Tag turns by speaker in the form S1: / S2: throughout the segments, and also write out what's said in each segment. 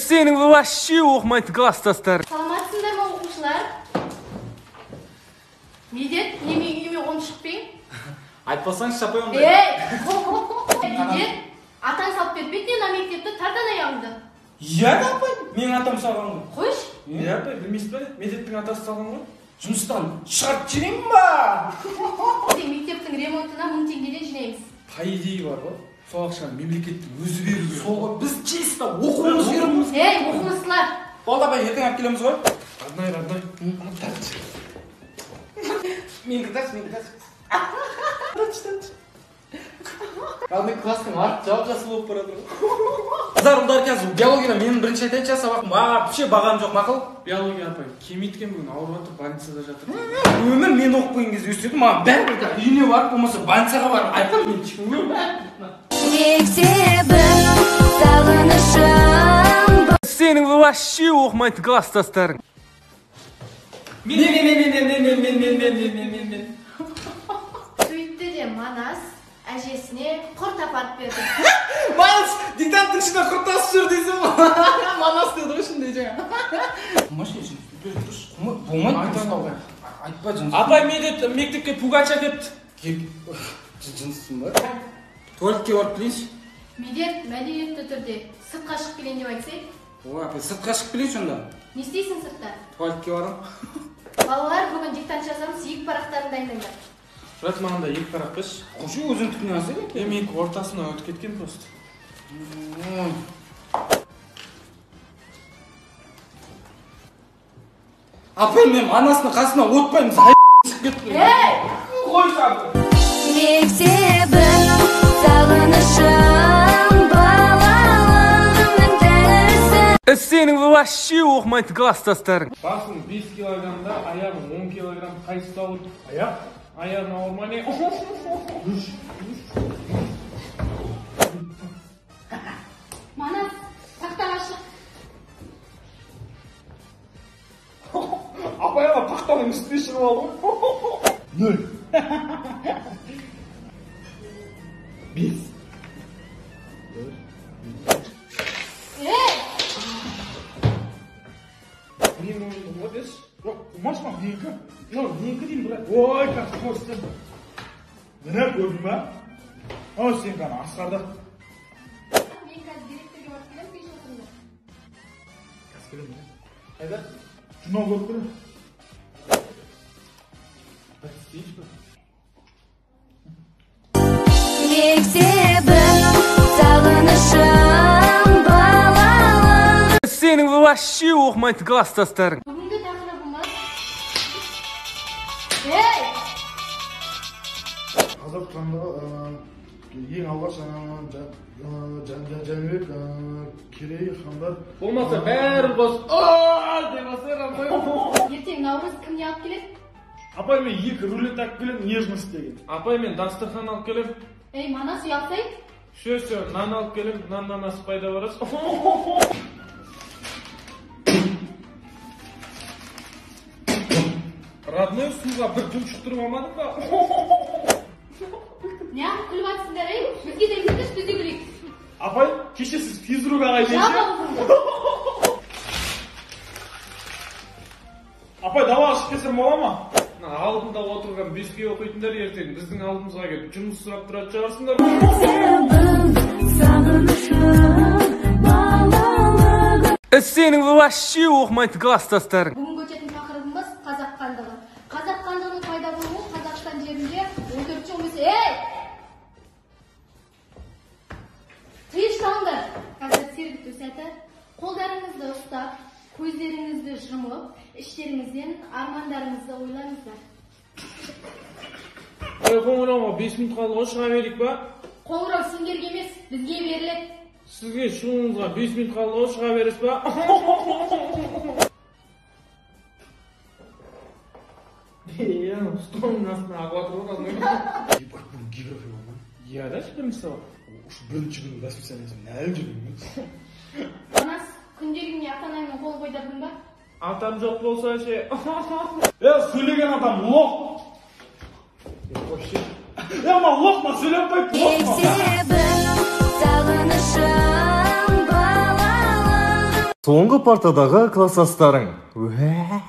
S1: Senin вообще оқымайды класстастар.
S2: Саламатсыңдар ма оқушылар? Медет, неме үйіме қонып шықпайын?
S3: Айтпасаңыз шапай ондай.
S2: Медет, атаң салып бермейді ана мектепті тардан аяғыңды.
S3: Иә апай, менің атам салған ғой.
S2: Қойш?
S3: Иә апай, білмейсіз бе? Медеттің атасы салған ғой. Жұмыстан шығарып жіберейін ба?
S2: Мектептің ремонтына 1000 теңгеден жинаймыз.
S3: Қай идея бар ғой? Сол ақшаны мемлекеттің өзі беру керек. Сол біз чисто оқуымыз керекпіз.
S2: Оқымыстылар.
S3: Болды апай, ертең алып келеміз ғой. Родной. Мен кітапшы. Родной класстың арты жалғасы болып барады ғой. Қыздар, ұлдар қазір биологияда менің бірінші айтайыншы сабағым. Вообще бағам жоқ, мақұл?
S4: Биология апай, кемейткен бүгін ауырып жатыр, больницада жатыр.
S3: Өмір мен оқып келген кезде өстеді, маған бәрібір де үйіне барып, болмаса больницаға барып айтқан мен ешкім.
S5: Мектебім сағынышым.
S1: Senin вообще оқымайды класстастарың.
S3: Мен.
S2: Сөйтті де Манас әжесіне құрт апарып берді.
S3: Манас, диктанттың ішінде құртасы жүр дейсің ба? Манас деді ғой ішінде жаңа. Машин үшін, тұршы. Болмайды. Айтпа жыныс.
S4: Апай, мектепке пугач әкепті.
S3: Жынысың ба? Туалетке барып келейінші.
S2: Медет, мәдениетті түрде сыртқа шығып келейін деп айтсай?
S3: Ой, апай, сыртқа шығып келейінші онда.
S2: Не істейсің сыртта?
S3: Туалетке барам.
S2: Балалар, бүгін диктант жазамыз, 2 парақтарын дайындаңдар.
S4: Брат, маған да 2 парақ берші.
S3: Қошы өзің түкіне алсай екен.
S4: Менің ортасына өтіп кеткен просто.
S3: Апай, мен анасының қасына отпаймын, шығып кетті. Қойшы апай.
S5: Мектебім сағынышым. Балалығымның тәңірісі.
S1: Senin вообще оқымайды класстастарың.
S4: Басым 5 килограммда, аяғым 10 килограмм. Қайсысы ауыр?
S3: Аяқ?
S4: Аяғым ауыр ма не?
S2: Манас, тақтаға шық.
S3: Апай, ана тақтаның үстіне шығып алды. 0. 5.
S4: Мен ойымды ғой деші.
S3: Машина менікі. Менікі деймін, брат. Ой, как қорыстым. Міне көрдің ба? О, сен ғана асқарды.
S2: Мен қазір директорге барып келем, пеш отырыңдар.
S3: Қазір келем бе? Қайда? Журнал көріп көрем. Бір істейінші бе?
S5: Мектебім сағынышым. Балалығым.
S1: Senin вообще оқымайды класстастарың.
S2: Бүгінгі тақырыбымыз.
S6: Қазақ хандығы ең алғаш Жәнібек керей хандар.
S4: Болмаса бәрі бос. Деп асырам қой.
S2: Ертең Наурыз кімне алып келеді?
S6: Апай, мен 2 рулет алып келем, нежность деген.
S4: Апай, мен дастархан алып келем.
S2: Манас ұялсай?
S4: Все, нан алып келем, наннан асып пайда барасыз. Родной, суға бір тұншықтырып алмадың ба?
S2: Не ағып күліп атсыңдар, бізге де үйретіңіз, біз де күлейік.
S6: Апай, кеше сіз физрук ағай дейсіз. Апай, далаға шығып кетсем бола ма?
S4: Алдында отырған 5-ке оқитындар ертең біздің алдымызға келіп жұмыс сұрап тұратын шығарсыңдар.
S1: Senin вообще оқымайды класстастарың.
S2: Бүгін өтетін тақырыбымыз қазақ хандығы. Қазақ хандығының пайда болуы Қазақстан жерінде 14-15. Тыйыштаңдар. Қазір сергіту сәті. Қолдарыңызды ұстап, көздеріңізді жұмып, іштеріңізден армандарыңызды ойлаңыздар.
S4: Қоңырауға 5 минут қалды ғой, шыға берейік ба?
S2: Қоңырау сендерге емес, бізге беріледі.
S4: Сізге шығуыңызға 5 минут қалды ғой, шыға бересіз ба? Столдың астына ағып жатыр ғой.
S6: Ебать, бұл география болма.
S4: Иә да, бірінші сабақ.
S6: Бірінші күнгі расписаниесін әлі жүрмейміз.
S2: Манас, күнделігіне ата-анаңның қол қойдырдың ба?
S4: Атам жоқ болса ше.
S6: Сөйлеген адам лох. Ма лох ма, сөйлеп қойып лох ма.
S5: Мектебім сағынышым. Балалығым.
S1: Соңғы партадағы класстастарың.
S2: Немен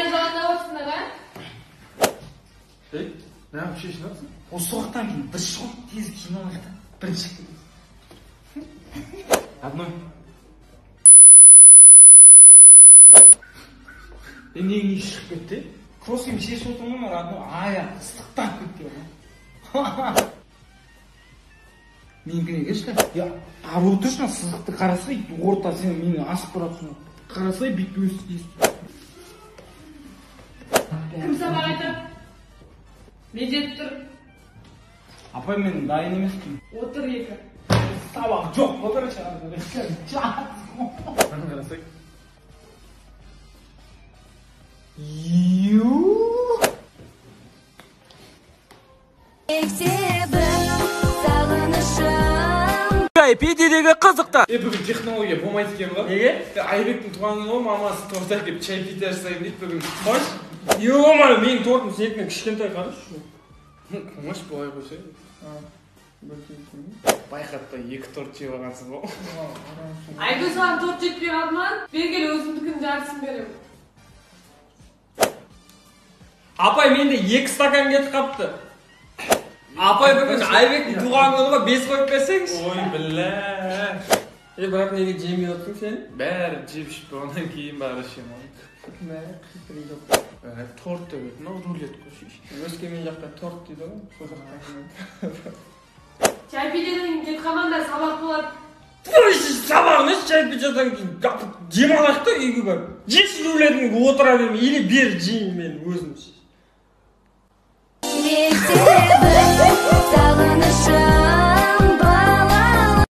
S2: жағында отырсыңдар, а?
S3: Ne yapıyorsun lan? O sokaktan gidin. Biz şu tez kinolarda. Birinci. Одной. Неге шығып кетті? Кроссым шешіп отырмын ғой, одной аяқ ыстықтап кетті ғой. Менікіне келші. Я, абы отыршын, сызықты қарасай, орта сен мені асып баратсың. Қарасай, бүйтіп өстіп.
S2: Кім сабақ айтады? Не деп тұр?
S3: Апай, мен дайын емеспін.
S2: Отыр екі.
S3: Сабақ жоқ, отыр шығарды.
S4: Қарасай.
S5: Мектебім сағынышым.
S1: Чайпедегі қызықта.
S4: Бүгін технология болмайды екен ба?
S3: Неге?
S4: Айбектің туған күні ғой, мамасы торт әкеліп чай пить жасаймын дейді бүгін. Қош?
S3: Ё-моё, менің тортым сенікінен кішкентай қарашы.
S4: Қош былай қойсай. Байқатпай екі торт жеп алғансың ғой.
S2: Айгүл саған торт жетпей қалды ма? Бергелі өзімдікін жартысын беремін.
S3: Апай, менде 2 стакан кетіп қапты. Апай, бүгін Айбектің туған күні ғой, 5 қойып берсеңіз.
S4: Ой, білә.
S3: Бірақ неге жемей отырсың сен?
S4: Бәрі жеп ішіп одан кейін бәрі ішемін. Торт деп еді, рулет қойшы.
S3: Өскемен жақта торт дейді ғой.
S2: Чай пидеден кет қалғандар сабақ болады.
S3: Ой, сабағын чай пичадан кейін демалайық та үйге барып. Жешіл рулетіңді отыра берме, или бер жейін мен өзім.
S5: Мектебім сағынышым.